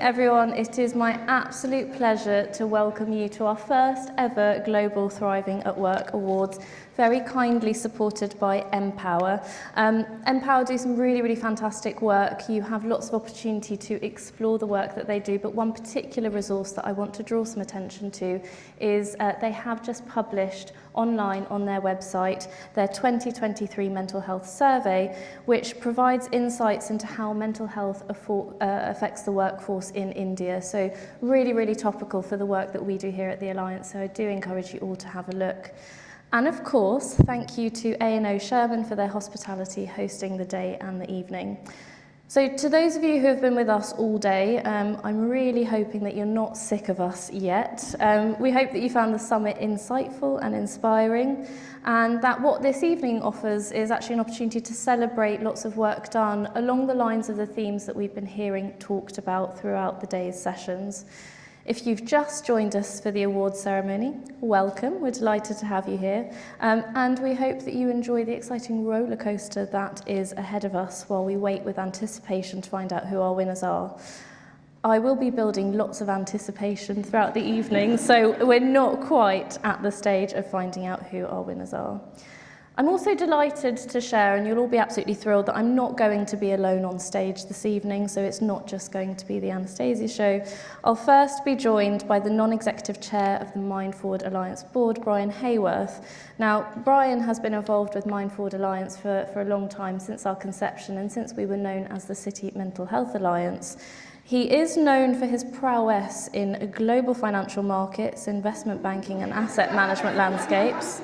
everyone. It is my absolute pleasure to welcome you to our first ever Global Thriving at Work Awards, very kindly supported by Empower. Empower do some really fantastic work. You have lots of opportunity to explore the work that they do, but one particular resource that I want to draw some attention to is they have just published online on their website their 2023 mental health survey, which provides insights into how mental health affects the workforce in India. So really topical for the work that we do here at the Alliance. So I do encourage you all to have a look. And of course, thank you to A&O Sherman for their hospitality hosting the day and the evening. So to those of you who have been with us all day, I'm really hoping that you're not sick of us yet. We hope that you found the summit insightful and inspiring, and that what this evening offers is actually an opportunity to celebrate lots of work done along the lines of the themes that we've been hearing talked about throughout the day's sessions. If you've just joined us for the awards ceremony, welcome. We're delighted to have you here. And we hope that you enjoy the exciting roller coaster that is ahead of us while we wait with anticipation to find out who our winners are. I will be building lots of anticipation throughout the evening, so we're not quite at the stage of finding out who our winners are. I'm also delighted to share, and you'll all be absolutely thrilled, that I'm not going to be alone on stage this evening, so it's not just going to be the Anastasia show. I'll first be joined by the non-executive chair of the MindForward Alliance board, Brian Hayworth. Now, Brian has been involved with MindForward Alliance for a long time, since our conception and since we were known as the City Mental Health Alliance. He is known for his prowess in global financial markets, investment banking and asset management landscapes.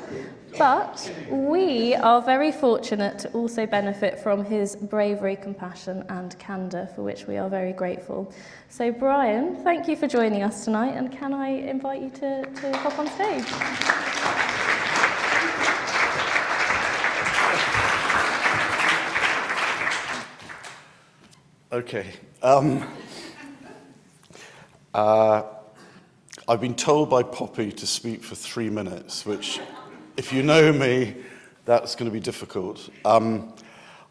But we are very fortunate to also benefit from his bravery, compassion and candour, for which we are very grateful. So Brian, thank you for joining us tonight, and can I invite you to hop on stage? Okay. I've been told by Poppy to speak for 3 minutes, which, if you know me, that's going to be difficult. I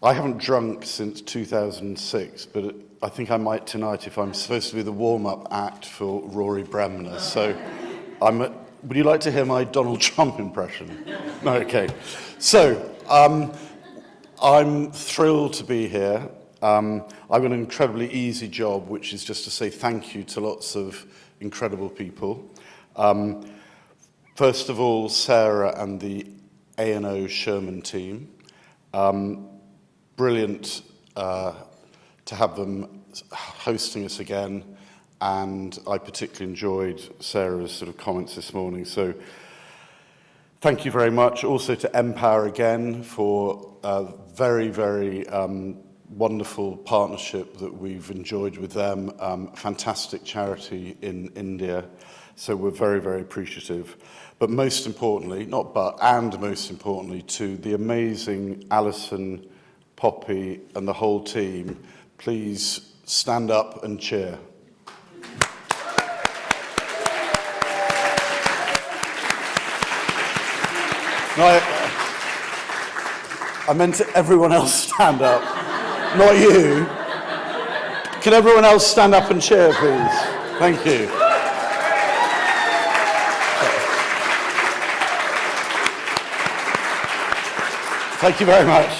haven't drunk since 2006, but I think I might tonight if I'm supposed to be the warm-up act for Rory Bremner. So, would you like to hear my Donald Trump impression? No, okay. So, I'm thrilled to be here. I've got an incredibly easy job, which is just to say thank you to lots of incredible people. First of all, Sarah and the A&O Sherman team. Brilliant to have them hosting us again, and I particularly enjoyed Sarah's sort of comments this morning. So thank you very much. Also to Empower again for a very wonderful partnership that we've enjoyed with them. Fantastic charity in India. So we're very appreciative. But most importantly, most importantly, to the amazing Alison, Poppy, and the whole team, please stand up and cheer. No, I meant everyone else stand up, not you. Can everyone else stand up and cheer, please? Thank you. Thank you very much.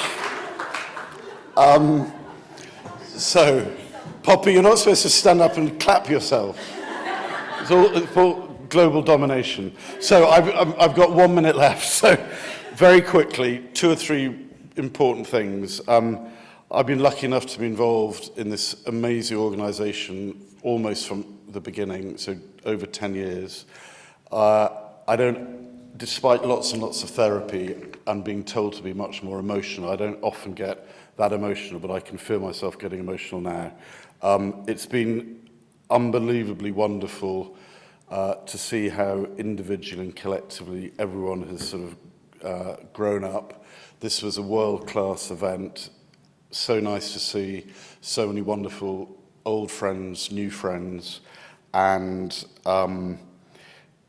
So, Poppy, you're not supposed to stand up and clap yourself. It's all for global domination. So I've got 1 minute left. So very quickly, 2 or 3 important things. I've been lucky enough to be involved in this amazing organisation almost from the beginning, so over 10 years. Despite lots and lots of therapy and being told to be much more emotional, I don't often get that emotional, but I can feel myself getting emotional now. It's been unbelievably wonderful to see how individually and collectively everyone has sort of grown up. This was a world-class event. So nice to see so many wonderful old friends, new friends, and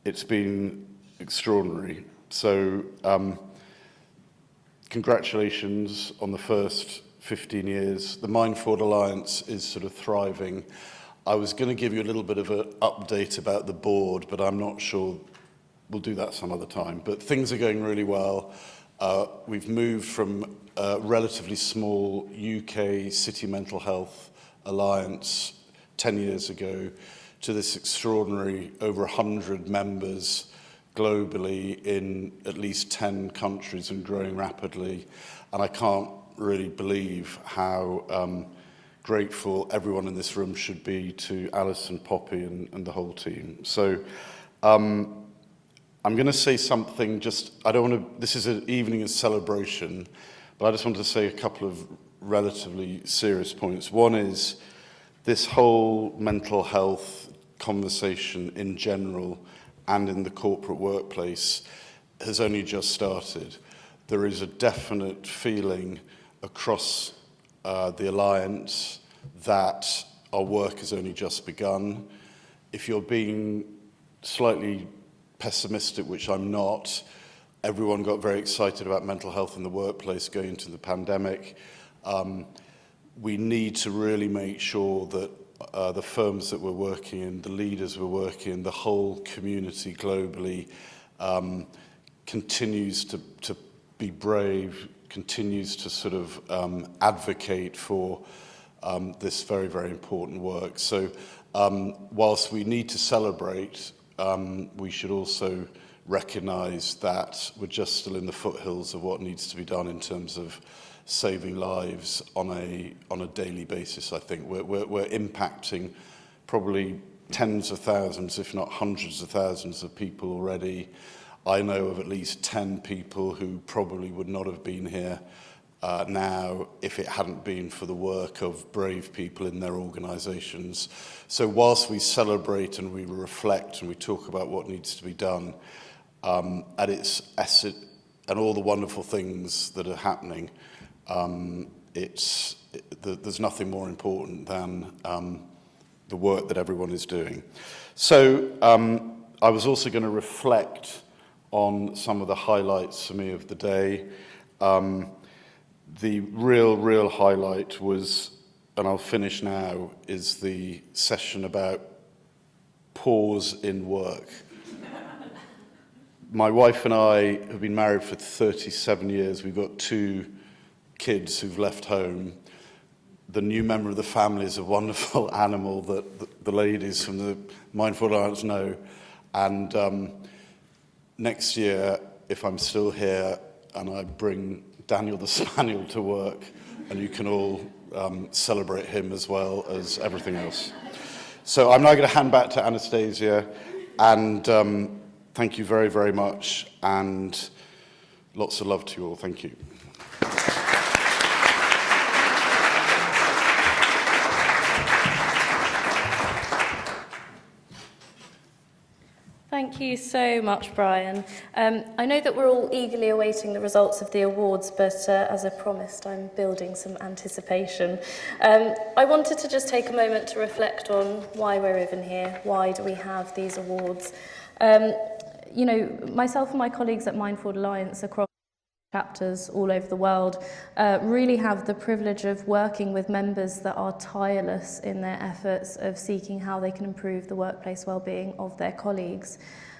it's been extraordinary. So congratulations on the first 15 years. The MindForward Alliance is sort of thriving. I was going to give you a little bit of an update about the board, but I'm not sure. We'll do that some other time. But things are going really well. We've moved from a relatively small UK City Mental Health Alliance 10 years ago to this extraordinary over 100 members globally in at least 10 countries and growing rapidly. And I can't really believe how grateful everyone in this room should be to Alison, Poppy and the whole team. So I'm going to say something I don't want to, this is an evening of celebration, but I just want to say a couple of relatively serious points. One is this whole mental health conversation in general and in the corporate workplace has only just started. There is a definite feeling across the Alliance that our work has only just begun. If you're being slightly pessimistic, which I'm not, everyone got very excited about mental health in the workplace going into the pandemic. We need to really make sure that the firms that we're working in, the leaders we're working in, the whole community globally continues to be brave, continues to sort of advocate for this very, very important work. So whilst we need to celebrate, we should also recognise that we're just still in the foothills of what needs to be done in terms of saving lives on a daily basis. I think we're impacting probably tens of thousands, if not hundreds of thousands of people already. I know of at least 10 people who probably would not have been here now if it hadn't been for the work of brave people in their organisations. So whilst we celebrate and we reflect and we talk about what needs to be done, at its essence and all the wonderful things that are happening, there's nothing more important than the work that everyone is doing. So I was also going to reflect on some of the highlights for me of the day. The real highlight was, and I'll finish now, is the session about pause in work. My wife and I have been married for 37 years. We've got 2 kids who've left home. The new member of the family is a wonderful animal that the ladies from the MindForward Alliance know. And next year, if I'm still here and I bring Daniel the Spaniel to work, and you can all celebrate him as well as everything else. So I'm now going to hand back to Anastasia, and thank you very, very much, and lots of love to you all. Thank you. Thank you so much, Brian. I know that we're all eagerly awaiting the results of the awards, but as I promised, I'm building some anticipation. I wanted to just take a moment to reflect on why we're even here. Why do we have these awards? You know, myself and my colleagues at MindForward Alliance across chapters all over the world really have the privilege of working with members that are tireless in their efforts of seeking how they can improve the workplace well-being of their colleagues.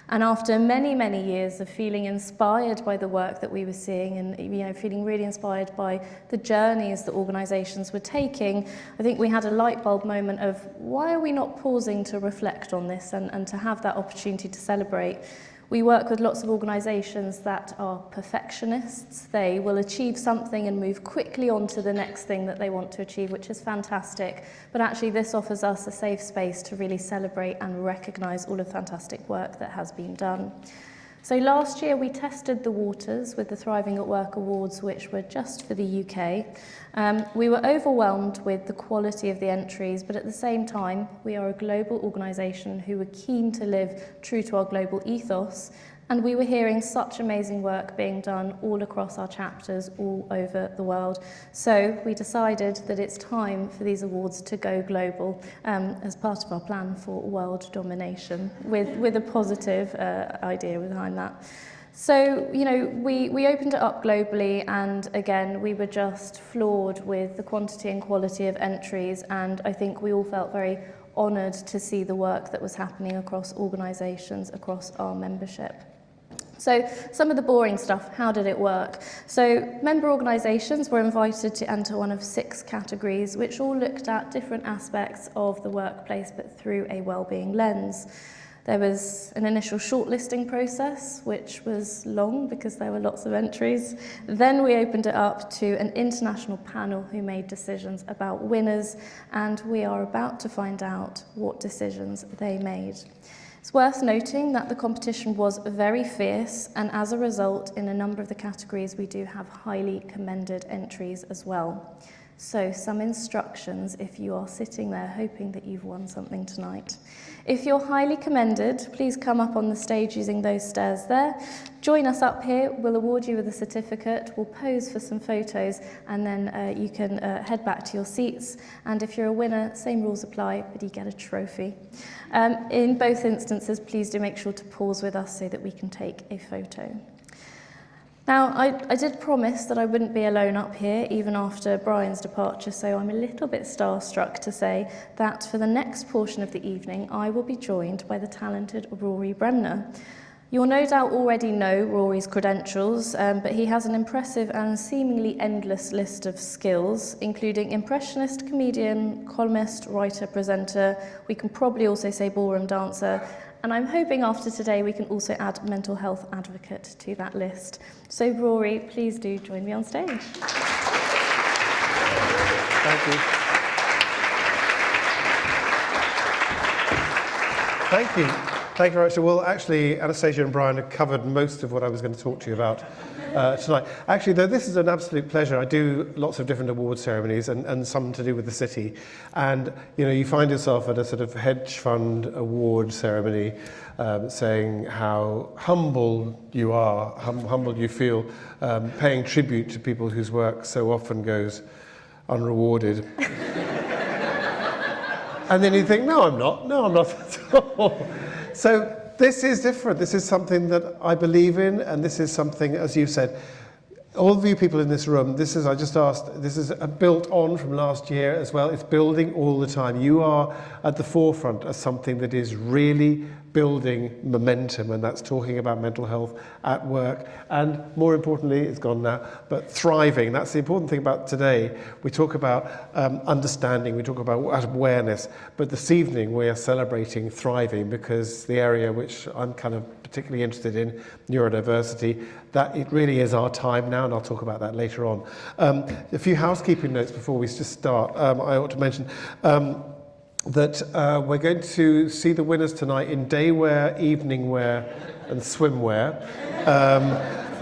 And after many, many years of feeling inspired by the work that we were seeing and feeling really inspired by the journeys that organisations were taking, I think we had a light bulb moment of why are we not pausing to reflect on this and to have that opportunity to celebrate. We work with lots of organisations that are perfectionists. They will achieve something and move quickly on to the next thing that they want to achieve, which is fantastic. But actually this offers us a safe space to really celebrate and recognise all of the fantastic work that has been done. So last year we tested the waters with the Thriving at Work Awards, which were just for the UK. We were overwhelmed with the quality of the entries, but at the same time, we are a global organisation who were keen to live true to our global ethos, and we were hearing such amazing work being done all across our chapters all over the world. So we decided that it's time for these awards to go global as part of our plan for world domination, with a positive idea behind that. So, you know, we opened it up globally, and again, we were just floored with the quantity and quality of entries, and I think we all felt very honoured to see the work that was happening across organisations, across our membership. So some of the boring stuff, how did it work? So member organisations were invited to enter one of 6 categories, which all looked at different aspects of the workplace, but through a wellbeing lens. There was an initial shortlisting process, which was long because there were lots of entries. Then we opened it up to an international panel who made decisions about winners, and we are about to find out what decisions they made. It's worth noting that the competition was very fierce, and as a result, in a number of the categories, we do have highly commended entries as well. So some instructions if you are sitting there hoping that you've won something tonight. If you're highly commended, please come up on the stage using those stairs there. Join us up here, we'll award you with a certificate, we'll pose for some photos, and then you can head back to your seats. And if you're a winner, same rules apply, but you get a trophy. In both instances, please do make sure to pause with us so that we can take a photo. Now, I did promise that I wouldn't be alone up here, even after Brian's departure, so I'm a little bit starstruck to say that for the next portion of the evening, I will be joined by the talented Rory Bremner. You'll no doubt already know Rory's credentials, but he has an impressive and seemingly endless list of skills, including impressionist, comedian, columnist, writer, presenter. We can probably also say ballroom dancer. And I'm hoping after today we can also add mental health advocate to that list. So Rory, please do join me on stage. Thank you. Thank you. Thank you very much. Well, actually, Anastasia and Brian have covered most of what I was going to talk to you about tonight. Actually, though, this is an absolute pleasure. I do lots of different award ceremonies and some to do with the city. And, you know, you find yourself at a sort of hedge fund award ceremony saying how humble you are, humble you feel, paying tribute to people whose work so often goes unrewarded. And then you think, no, I'm not at all. So this is different. This is something that I believe in, and this is something, as you said, all of you people in this room, this is, I just asked, this is built on from last year as well. It's building all the time. You are at the forefront of something that is really building momentum, and that's talking about mental health at work, and more importantly, it's gone now, but thriving. That's the important thing about today. We talk about understanding, we talk about awareness, but this evening we are celebrating thriving, because the area which I'm kind of particularly interested in, neurodiversity, that it really is our time now, and I'll talk about that later on. A few housekeeping notes before we just start. I ought to mention that we're going to see the winners tonight in day wear, evening wear, and swimwear.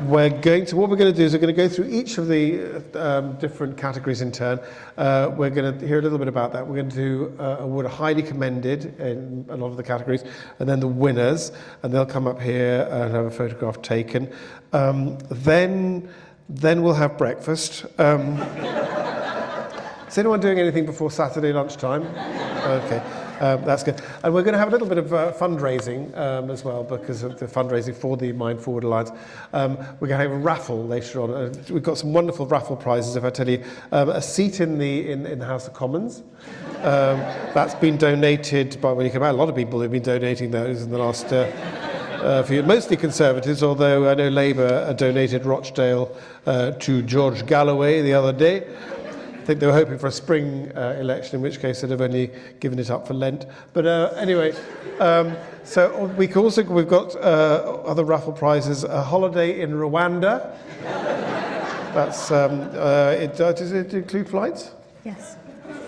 What we're going to do is we're going to go through each of the different categories in turn. We're going to hear a little bit about that. We're going to do award highly commended in a lot of the categories, and then the winners, and they'll come up here and have a photograph taken. Then we'll have breakfast. Is anyone doing anything before Saturday lunchtime? Okay, that's good. And we're going to have a little bit of fundraising as well, because of the fundraising for the MindForward Alliance. We're going to have a raffle later on. We've got some wonderful raffle prizes, if I tell you. A seat in the House of Commons. That's been donated by, well, you can imagine a lot of people have been donating those in the last few, mostly Conservatives, although I know Labour donated Rochdale to George Galloway the other day. I think they were hoping for a spring election, in which case they'd have only given it up for Lent. But anyway, so we've got other raffle prizes. A holiday in Rwanda. That's does it include flights? Yes.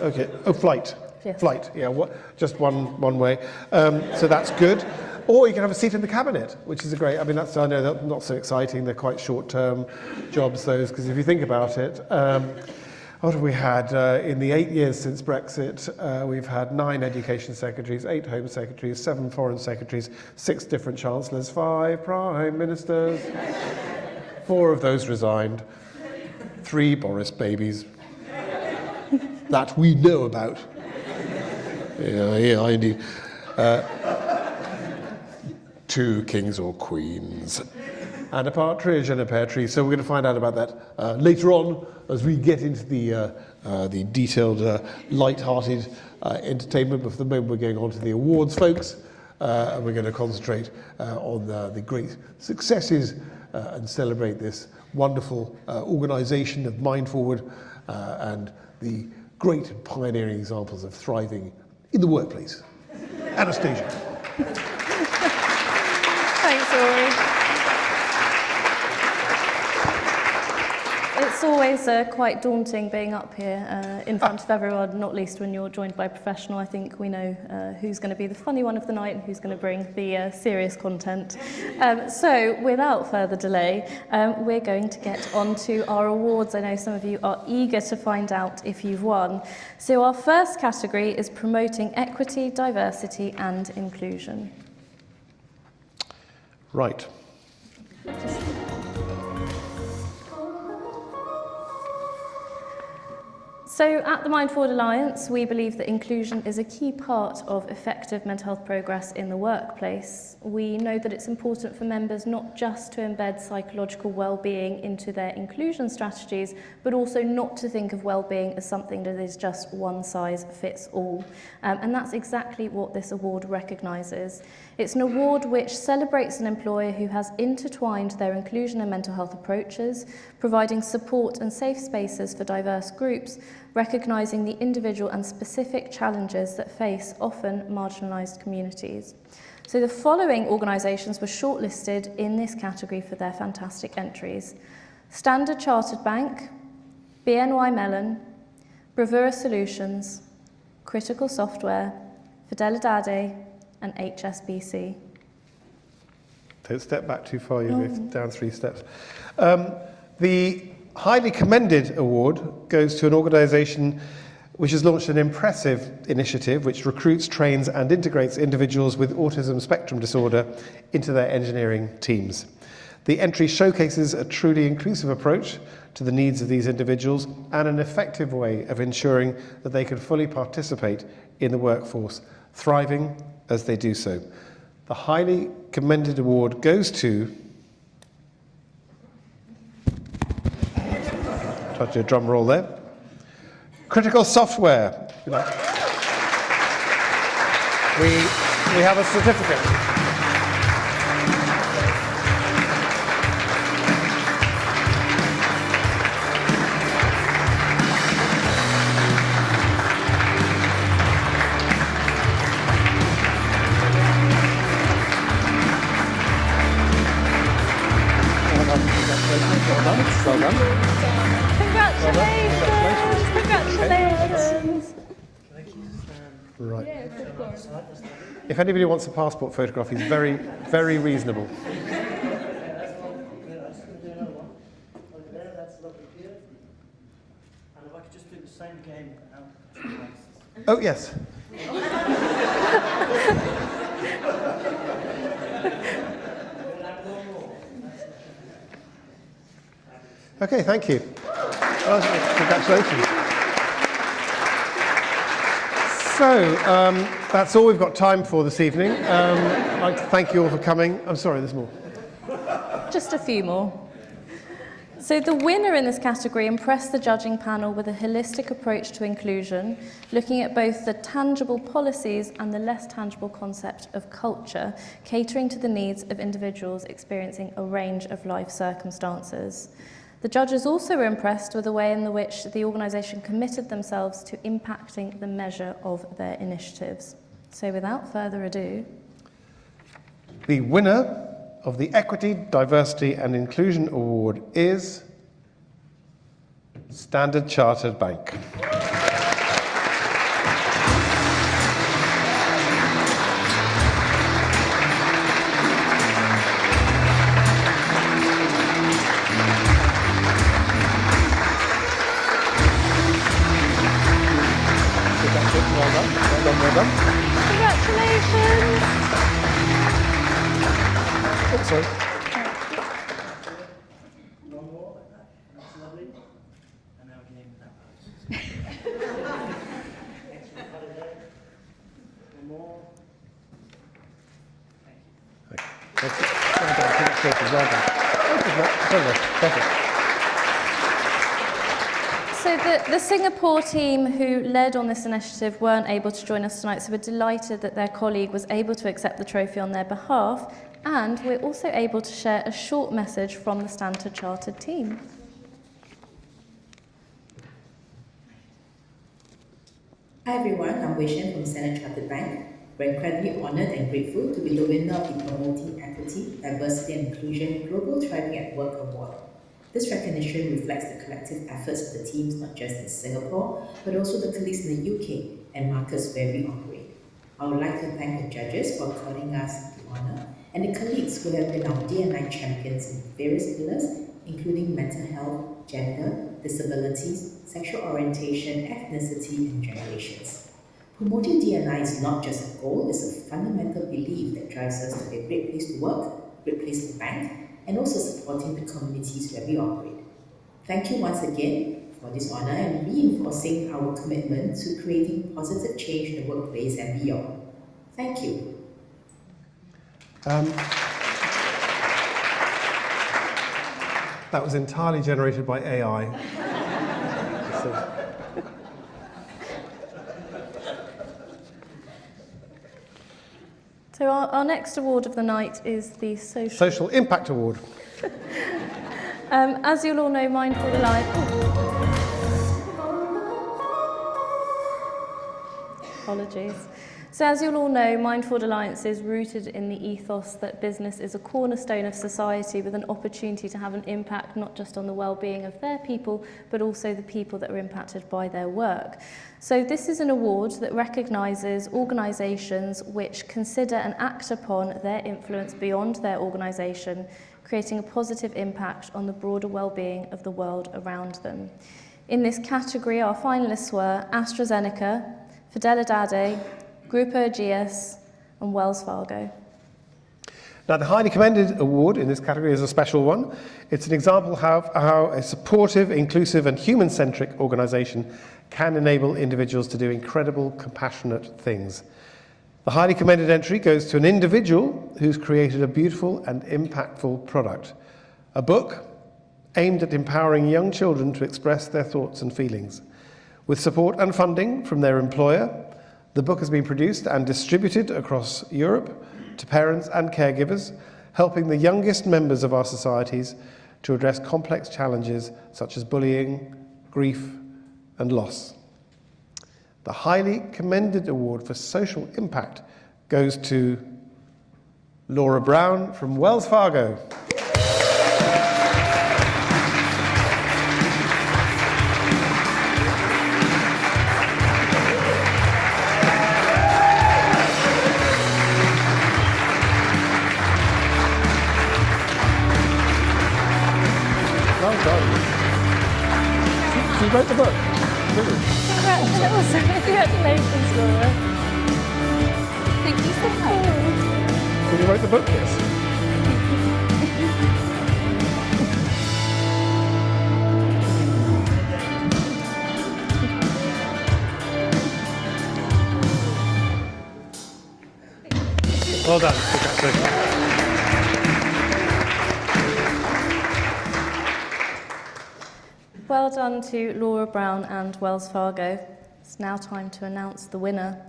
Okay. Oh, flight. Yes. Flight. Yeah. Just one way. So that's good. Or you can have a seat in the cabinet, which is a great. I mean, I know that's not so exciting. They're quite short-term jobs, those, because if you think about it. What have we had? In the 8 years since Brexit, we've had 9 education secretaries, 8 home secretaries, 7 foreign secretaries, 6 different chancellors, 5 prime ministers. 4 of those resigned. 3 Boris babies. That we know about. Yeah, indeed. 2 kings or queens. and a partridge and a pear tree. So we're going to find out about that later on as we get into the detailed, light-hearted entertainment. But for the moment, we're going on to the awards, folks, and we're going to concentrate on the great successes and celebrate this wonderful organisation of MindForward and the great pioneering examples of thriving in the workplace. Anastasia. Thanks, Rory. It's always quite daunting being up here in front of everyone, not least when you're joined by a professional. I think we know who's going to be the funny one of the night and who's going to bring the serious content. So without further delay, we're going to get on to our awards. I know some of you are eager to find out if you've won. So our first category is promoting equity, diversity and inclusion. Right. So at the MindForward Alliance, we believe that inclusion is a key part of effective mental health progress in the workplace. We know that it's important for members not just to embed psychological well-being into their inclusion strategies, but also not to think of well-being as something that is just one size fits all. And that's exactly what this award recognises. It's an award which celebrates an employer who has intertwined their inclusion and mental health approaches, providing support and safe spaces for diverse groups, recognising the individual and specific challenges that face often marginalised communities. So the following organisations were shortlisted in this category for their fantastic entries: Standard Chartered Bank, BNY Mellon, Bravura Solutions, Critical Software, Fidelidade and HSBC. Don't step back too far, you'll go down 3 steps. The highly commended award goes to an organisation which has launched an impressive initiative which recruits, trains and integrates individuals with autism spectrum disorder into their engineering teams. The entry showcases a truly inclusive approach to the needs of these individuals and an effective way of ensuring that they can fully participate in the workforce, thriving as they do so. The highly commended award goes to... Try to do a drum roll there. Critical Software. We have a certificate. Well done. Congratulations! Congratulations! Right. If anybody wants a passport photograph, he's very, very reasonable. Oh, yes. Okay, thank you. Oh, congratulations. So, that's all we've got time for this evening. I'd like to thank you all for coming. I'm sorry, there's more. Just a few more. So the winner in this category impressed the judging panel with a holistic approach to inclusion, looking at both the tangible policies and the less tangible concept of culture, catering to the needs of individuals experiencing a range of life circumstances. The judges also were impressed with the way in which the organisation committed themselves to impacting the measure of their initiatives. So without further ado... The winner of the Equity, Diversity and Inclusion Award is Standard Chartered Bank. Well done. Congratulations! Oh, sorry. One more, that's lovely. And now again with that pose. Excellent holiday. One more. Thank you. Thank you. Well done. Well done. Perfect. So the Singapore team who led on this initiative weren't able to join us tonight, so we're delighted that their colleague was able to accept the trophy on their behalf, and we're also able to share a short message from the Standard Chartered team. Hi everyone, I'm Wei Shen from Standard Chartered Bank. We're incredibly honoured and grateful to be the winner of the Promoting Equity, Diversity and Inclusion Global Thriving at Work Award. This recognition reflects the collective efforts of the teams not just in Singapore, but also the colleagues in the UK and markets where we operate. I would like to thank the judges for according us the honour and the colleagues who have been our D&I champions in various pillars, including mental health, gender, disabilities, sexual orientation, ethnicity, and generations. Promoting D&I is not just a goal, it's a fundamental belief that drives us to be a great place to work, a great place to bank, and also supporting the communities where we operate. Thank you once again for this honour and reinforcing our commitment to creating positive change in the workplace and beyond. Thank you. That was entirely generated by AI. So our next award of the night is the Social Impact Award. As you'll all know, MindForward Alliance... Apologies. So as you'll all know, MindForward Alliance is rooted in the ethos that business is a cornerstone of society with an opportunity to have an impact not just on the well-being of their people, but also the people that are impacted by their work. So this is an award that recognises organisations which consider and act upon their influence beyond their organisation, creating a positive impact on the broader well-being of the world around them. In this category, our finalists were AstraZeneca, Fidelidade, Grupo Ageas, and Wells Fargo. Now, the Highly Commended Award in this category is a special one. It's an example of how a supportive, inclusive, and human-centric organisation can enable individuals to do incredible, compassionate things. The Highly Commended entry goes to an individual who's created a beautiful and impactful product, a book aimed at empowering young children to express their thoughts and feelings. With support and funding from their employer, the book has been produced and distributed across Europe to parents and caregivers, helping the youngest members of our societies to address complex challenges such as bullying, grief, and loss. The Highly Commended Award for Social Impact goes to Laura Brown from Wells Fargo. She wrote the book. Really? Congratulations, Laura. Thank you so much. So you wrote the book, yes? Well done. Congratulations. Well done to Laura Brown and Wells Fargo. It's now time to announce the winner.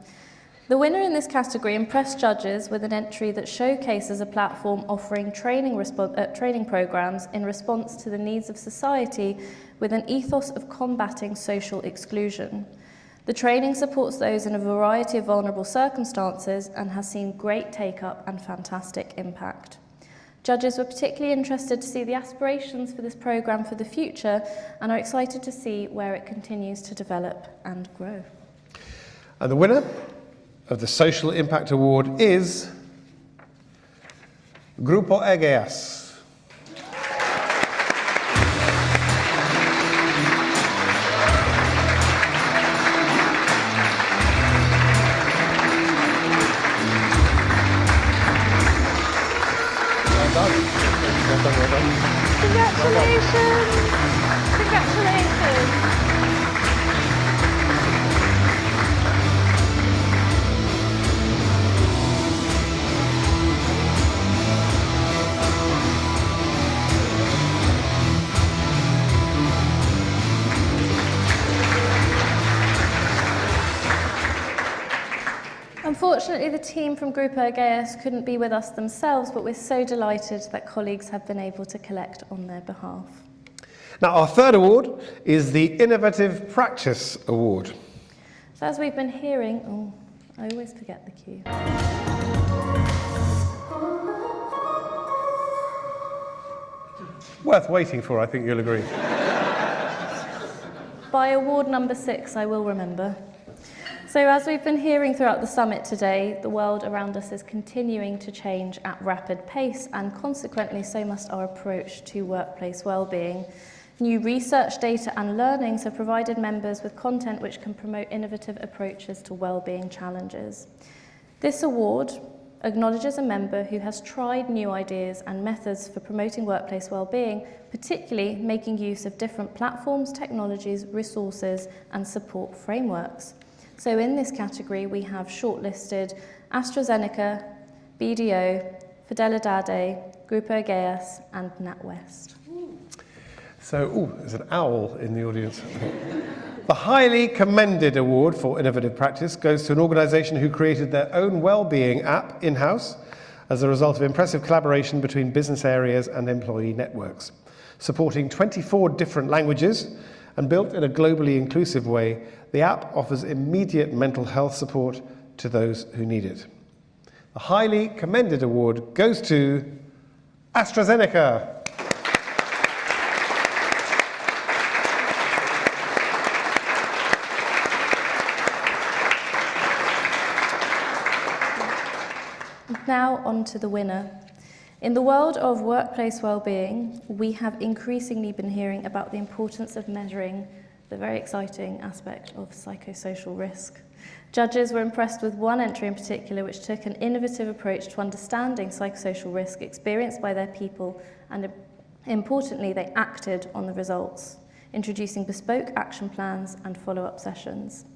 The winner in this category impressed judges with an entry that showcases a platform offering training programs in response to the needs of society with an ethos of combating social exclusion. The training supports those in a variety of vulnerable circumstances and has seen great take-up and fantastic impact. Judges were particularly interested to see the aspirations for this programme for the future and are excited to see where it continues to develop and grow. And the winner of the Social Impact Award is Grupo Ageas. Congratulations! Congratulations! Unfortunately, the team from Grupo Gaius couldn't be with us themselves, but we're so delighted that colleagues have been able to collect on their behalf. Now, our third award is the Innovative Practice Award. So as we've been hearing, I always forget the cue. Worth waiting for, I think you'll agree. By award number 6, I will remember. So as we've been hearing throughout the summit today, the world around us is continuing to change at rapid pace, and consequently so must our approach to workplace wellbeing. New research, data and learnings have provided members with content which can promote innovative approaches to wellbeing challenges. This award acknowledges a member who has tried new ideas and methods for promoting workplace wellbeing, particularly making use of different platforms, technologies, resources and support frameworks. So in this category we have shortlisted AstraZeneca, BDO, Fidelidade, Grupo Gaius and NatWest. So, there's an owl in the audience. The highly commended award for innovative practice goes to an organisation who created their own well-being app in-house as a result of impressive collaboration between business areas and employee networks. Supporting 24 different languages and built in a globally inclusive way, the app offers immediate mental health support to those who need it. The highly commended award goes to AstraZeneca. Now on to the winner. In the world of workplace wellbeing, we have increasingly been hearing about the importance of measuring the very exciting aspect of psychosocial risk. Judges were impressed with one entry in particular which took an innovative approach to understanding psychosocial risk experienced by their people, and importantly they acted on the results, introducing bespoke action plans and follow-up sessions.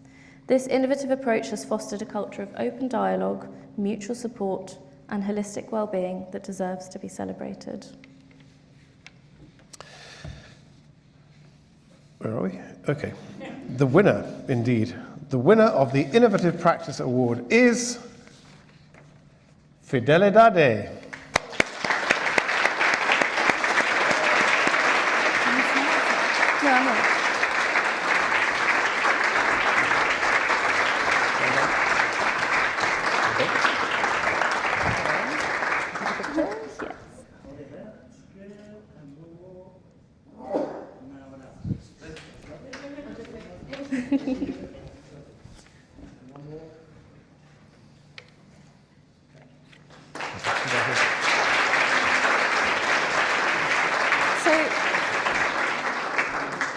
This innovative approach has fostered a culture of open dialogue, mutual support and holistic well-being that deserves to be celebrated. Where are we? Okay. The winner, indeed. The winner of the Innovative Practice Award is Fidelidade. No, I'm not.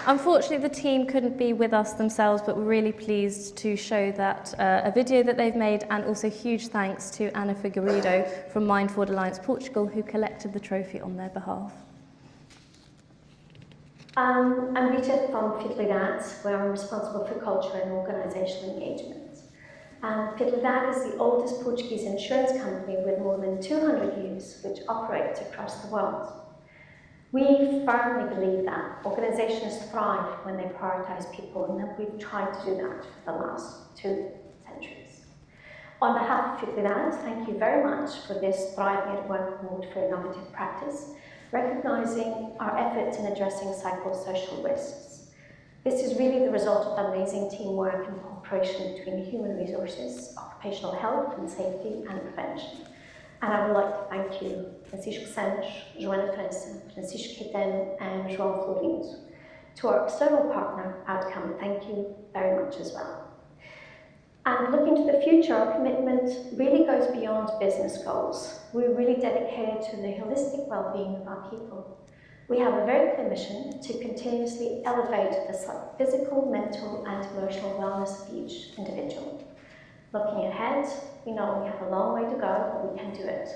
Unfortunately, the team couldn't be with us themselves, but we're really pleased to show that a video that they've made, and also huge thanks to Ana Figueiredo from MindForward Alliance Portugal, who collected the trophy on their behalf. I'm Rita from Fidelidade, where I'm responsible for culture and organisational engagement. Fidelidade is the oldest Portuguese insurance company with more than 200 years, which operates across the world. We firmly believe that organisations thrive when they prioritise people, and that we've tried to do that for the last 2 centuries. On behalf of Fidelidade, thank you very much for this Thriving at Work Award for Innovative Practice, recognising our efforts in addressing psychosocial risks. This is really the result of amazing teamwork and cooperation between human resources, occupational health and safety and prevention. And I would like to thank you, Francisco Santos, Joana França, Francisco Caetano and João Florindo. To our external partner, Outcome, thank you very much as well. And looking to the future, our commitment really goes beyond business goals. We're really dedicated to the holistic well-being of our people. We have a very clear mission to continuously elevate the physical, mental and emotional wellness of each individual. Looking ahead, we know we have a long way to go, but we can do it.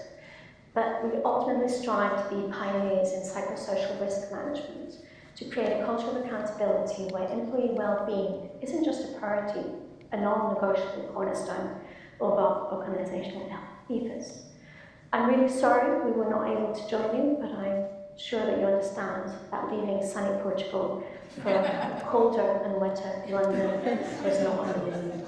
But we ultimately strive to be pioneers in psychosocial risk management, to create a culture of accountability where employee well-being isn't just a priority, a non-negotiable cornerstone of our organisational ethos. I'm really sorry we were not able to join you, but I'm sure that you understand that leaving sunny Portugal for a colder and wetter London was not on the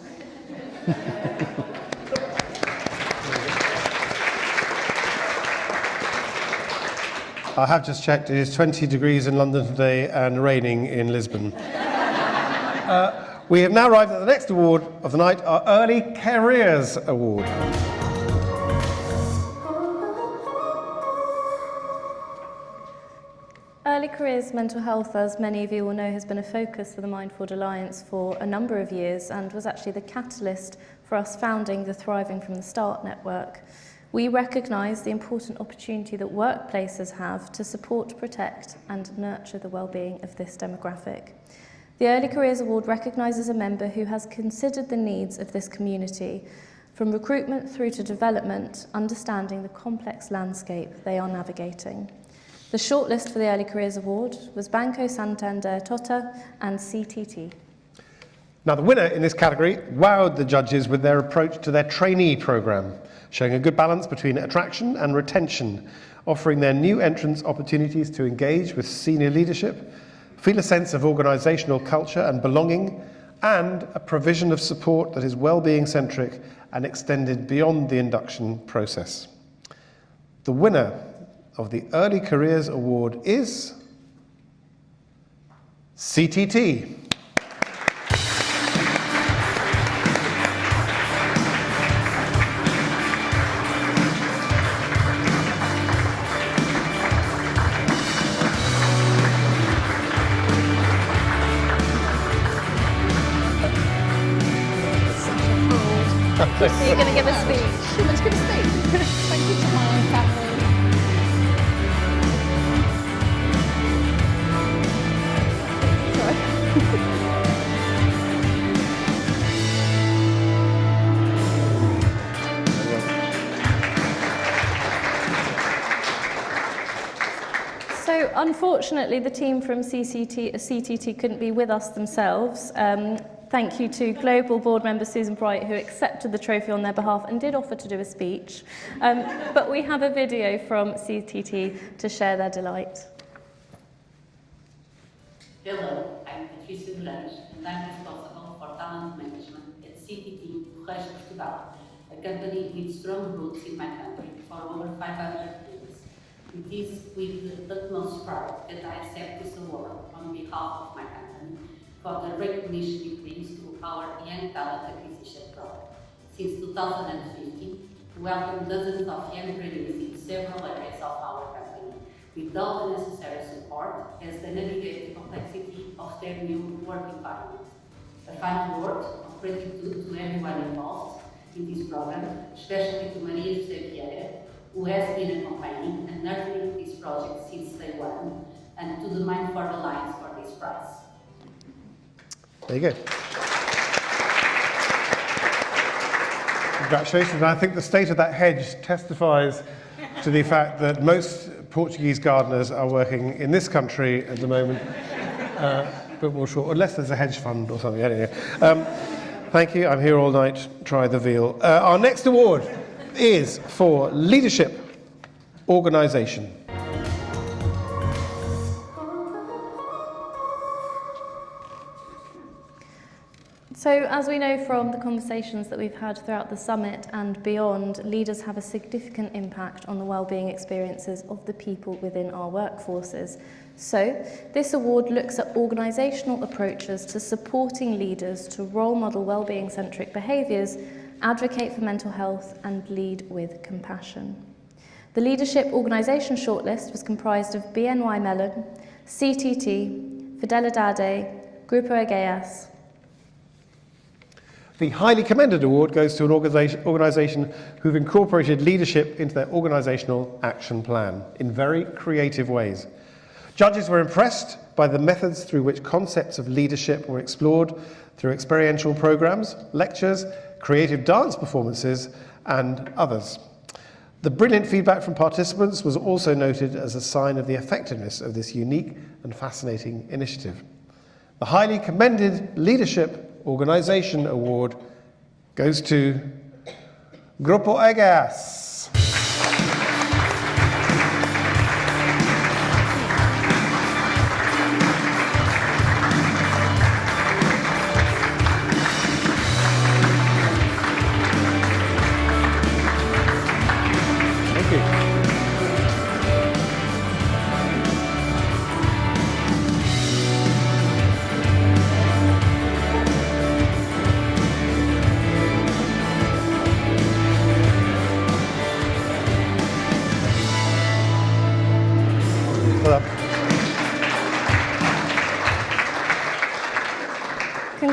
I have just checked. It is 20 degrees in London today and raining in Lisbon. We have now arrived at the next award of the night, our Early Careers Award. Early careers mental health, as many of you will know, has been a focus for the MindForward Alliance for a number of years and was actually the catalyst for us founding the Thriving from the Start network. We recognise the important opportunity that workplaces have to support, protect and nurture the well-being of this demographic. The Early Careers Award recognises a member who has considered the needs of this community, from recruitment through to development, understanding the complex landscape they are navigating. The shortlist for the Early Careers Award was Banco Santander Tota and CTT. Now, the winner in this category wowed the judges with their approach to their trainee programme, showing a good balance between attraction and retention, offering their new entrants opportunities to engage with senior leadership, feel a sense of organisational culture and belonging, and a provision of support that is well-being centric and extended beyond the induction process. The winner of the Early Careers Award is CTT. So you're going to give a speech. Let's give a speech. Thank you to my own family. So unfortunately, the team from CTT couldn't be with us themselves. Thank you to Global Board Member Susan Bright, who accepted the trophy on their behalf and did offer to do a speech. But we have a video from CTT to share their delight. Hello, I'm Patricia Durante and I'm responsible for talent management at CTT Correios Portugal, a company with strong roots in my country for over 500 years. It is with the utmost pride that I accept this award on behalf of my company for the recognition it brings to our young talent acquisition program. Since 2015, we welcome dozens of young trainees in several areas of our company, with all the necessary support as they navigate the complexity of their new work environment. A final word of gratitude to everyone involved in this program, especially to Maria José Vieira, who has been accompanying and nurturing this project since day one, and to the MindForward Alliance for this prize. There you go. Congratulations. And I think the state of that hedge testifies to the fact that most Portuguese gardeners are working in this country at the moment, but more short, unless there's a hedge fund or something. Anyway, thank you. I'm here all night. Try the veal. Our next award is for leadership organisation. So, as we know from the conversations that we've had throughout the summit and beyond, leaders have a significant impact on the wellbeing experiences of the people within our workforces. So, this award looks at organisational approaches to supporting leaders to role model wellbeing-centric behaviours, advocate for mental health and lead with compassion. The leadership organisation shortlist was comprised of BNY Mellon, CTT, Fidelidade, Grupo Egeas. The highly commended award goes to an organisation who've incorporated leadership into their organisational action plan in very creative ways. Judges were impressed by the methods through which concepts of leadership were explored through experiential programmes, lectures, creative dance performances, and others. The brilliant feedback from participants was also noted as a sign of the effectiveness of this unique and fascinating initiative. The highly commended Leadership Organisation Award goes to Grupo Egeas. Thank you.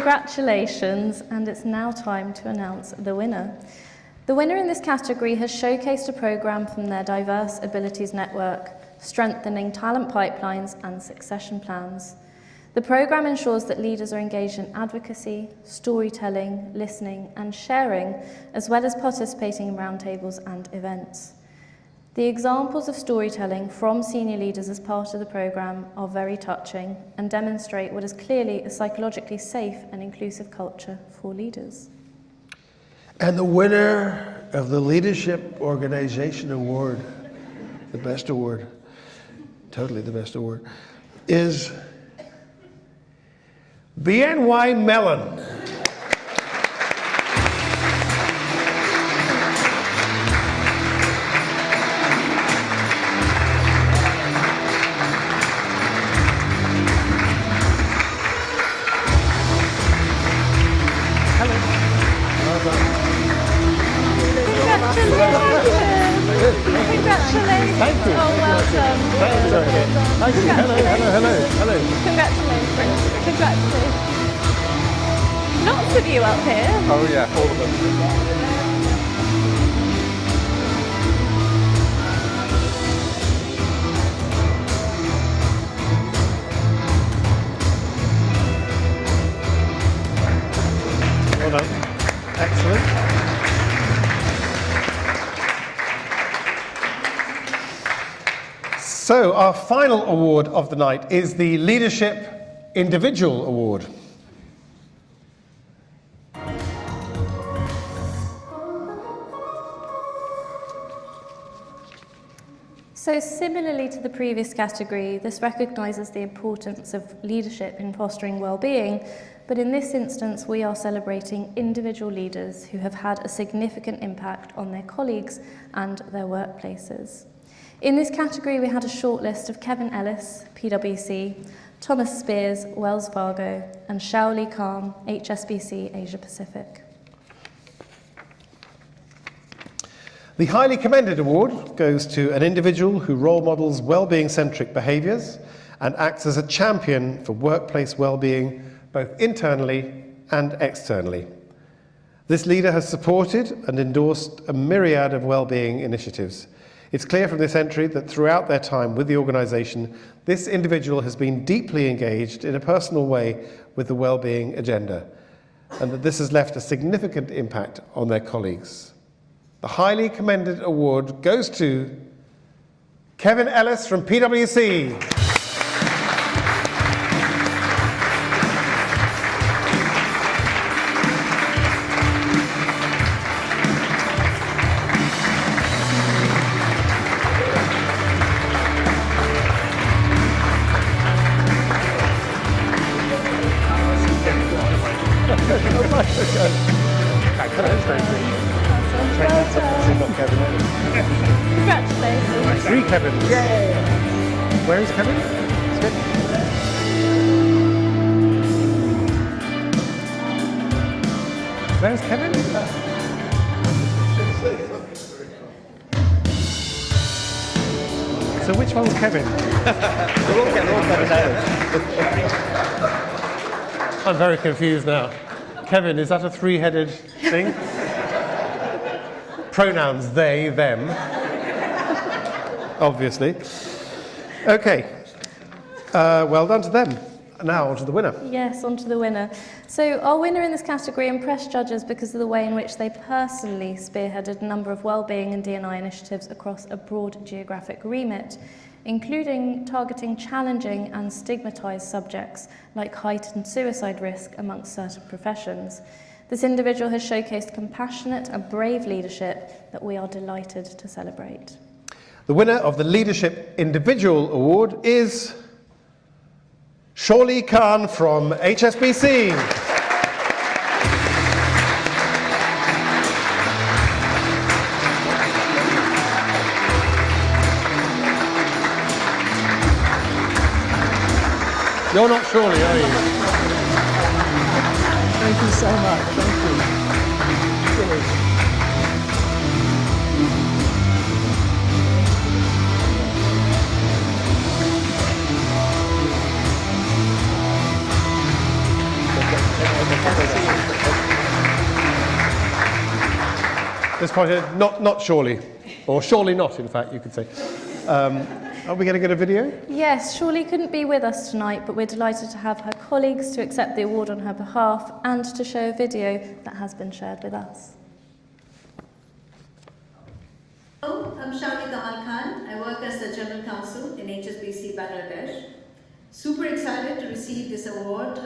Congratulations, and it's now time to announce the winner. The winner in this category has showcased a programme from their Diverse Abilities Network, strengthening talent pipelines and succession plans. The programme ensures that leaders are engaged in advocacy, storytelling, listening and sharing, as well as participating in roundtables and events. The examples of storytelling from senior leaders as part of the programme are very touching and demonstrate what is clearly a psychologically safe and inclusive culture for leaders. And the winner of the Leadership Organization Award, the best award, totally the best award, is BNY Mellon. Congratulations. Thank you. Oh, well done. Thank you. Hello. Congratulations. Congratulations. Lots of you up here. Oh yeah, all of them. Well done. Excellent. So our final award of the night is the Leadership Individual Award. So similarly to the previous category, this recognises the importance of leadership in fostering well-being, but in this instance we are celebrating individual leaders who have had a significant impact on their colleagues and their workplaces. In this category we had a shortlist of Kevin Ellis, PwC, Thomas Spears, Wells Fargo, and Shaoli Khan, HSBC Asia Pacific. The Highly Commended Award goes to an individual who role models well-being-centric behaviours and acts as a champion for workplace well-being both internally and externally. This leader has supported and endorsed a myriad of well-being initiatives. It's clear from this entry that throughout their time with the organisation, this individual has been deeply engaged in a personal way with the well-being agenda, and that this has left a significant impact on their colleagues. The Highly Commended Award goes to Kevin Ellis from PwC. Congratulations. 3 Kevins. Yay! Where is Kevin? Where's Kevin? So which one's Kevin? I'm very confused now. Kevin, is that a 3-headed thing? Pronouns they, them. Obviously. Okay. Well done to them. Now on to the winner. Yes, on to the winner. So our winner in this category impressed judges because of the way in which they personally spearheaded a number of wellbeing and D&I initiatives across a broad geographic remit, including targeting challenging and stigmatised subjects like heightened suicide risk amongst certain professions. This individual has showcased compassionate and brave leadership that we are delighted to celebrate. The winner of the Leadership Individual Award is Shaoli Khan from HSBC. You're not Shaoli, are you? Thank you so much. Thank you. Cheers. Not surely, or surely not, in fact, you could say. Are we going to get a video? Yes, Shirley couldn't be with us tonight, but we're delighted to have her colleagues to accept the award on her behalf and to show a video that has been shared with us. Hello, I'm Shani Kamal Khan. I work as the General Counsel in HSBC Bangladesh. Super excited to receive this award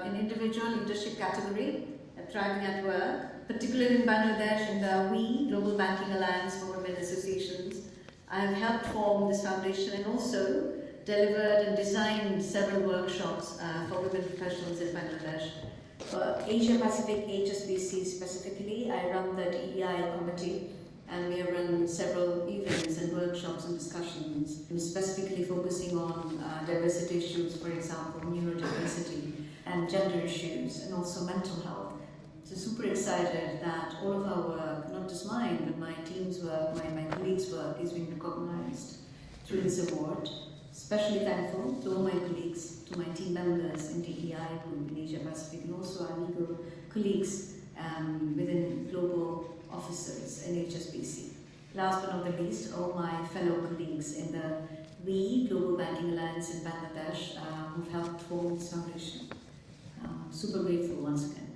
in individual leadership category at Thriving at Work, particularly in Bangladesh in the WE Global Banking Alliance for Women Associations. I have helped form this foundation and also delivered and designed several workshops for women professionals in Bangladesh. For Asia Pacific HSBC specifically, I run the DEI committee, and we have run several events and workshops and discussions, specifically focusing on diversity issues, for example, neurodiversity and gender issues, and also mental health. So super excited that all of our work, not just mine, but my team's work, my colleagues' work is being recognized through this award. Especially thankful to all my colleagues, to my team members in DEI group in Asia Pacific, and also our legal colleagues within global officers in HSBC. Last but not the least, all my fellow colleagues in the WE Global Banking Alliance in Bangladesh who've helped form this foundation. Super grateful once again.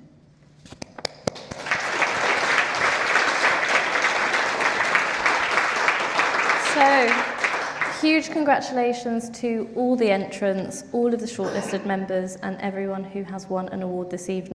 So, huge congratulations to all the entrants, all of the shortlisted members and everyone who has won an award this evening.